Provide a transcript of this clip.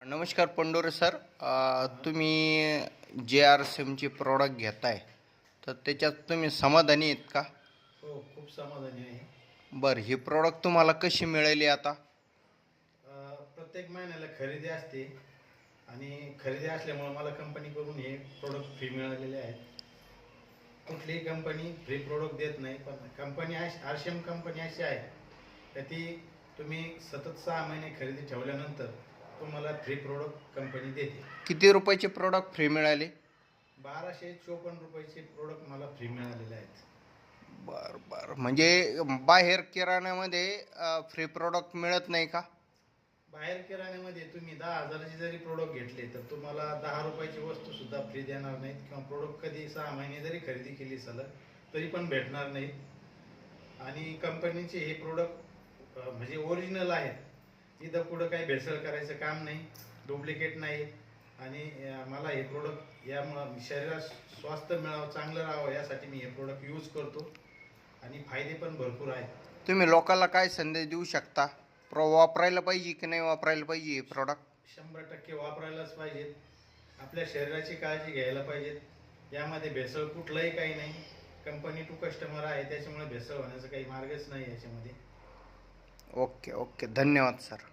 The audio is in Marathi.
नमस्कार पंडोरे सर. तुम्ही JRSMचे प्रॉडक्ट घेताय तर त्याच्यात तुम्ही समाधानी आहेत का? हो, खूप समाधानी आहे. बरं, ही प्रॉडक्ट तुम्हाला कशी मिळाली आता? प्रत्येक महिन्याला खरेदी असते आणि खरेदी असल्यामुळे मला कंपनीकडून हे प्रोडक्ट फ्री मिळालेले आहेत. कुठलीही कंपनी फ्री प्रोडक्ट देत नाही, पण कंपनी RCM कंपनी अशी आहे तर ती तुम्ही सतत 6 महिने खरेदी ठेवल्यानंतर तुम्हाला फ्री प्रोडक्ट कंपनी देते. किती रुपयाचे प्रॉडक्ट फ्री मिळाले? 1254 रुपयाचे प्रोडक्ट मला फ्री मिळालेले आहेत. बरं बरं, म्हणजे बाहेर किराण्यामध्ये फ्री प्रॉडक्ट मिळत नाही का? बाहेर किराण्यामध्ये तुम्ही 10,000चे जरी प्रोडक्ट घेतले तर तुम्हाला 10 रुपयाची वस्तू सुद्धा फ्री देणार नाहीत, किंवा प्रोडक्ट कधी 6 महिने जरी खरेदी केली सलग तरी पण भेटणार नाहीत. आणि कंपनीचे हे प्रोडक्ट म्हणजे ओरिजिनल आहेत. इथं पुढं काही भेसळ करायचं काम नाही, डुप्लिकेट नाही. आणि मला हे प्रोडक्ट यामुळं शरीरात स्वास्थ्य मिळावं, चांगलं राहावं यासाठी मी हे प्रोडक्ट यूज करतो आणि फायदे पण भरपूर आहेत. तुम्ही लोकांना काय संदेश देऊ शकता? वापरायला पाहिजे की नाही वापरायला पाहिजे हे प्रॉडक्ट? 100% वापरायलाच पाहिजेत. आपल्या शरीराची काळजी घ्यायला पाहिजेत. यामध्ये भेसळ कुठलंही काही नाही. कंपनी टू कस्टमर आहे, त्याच्यामुळे भेसळ होण्याचा काही मार्गच नाही याच्यामध्ये. ओके ओके, धन्यवाद सर.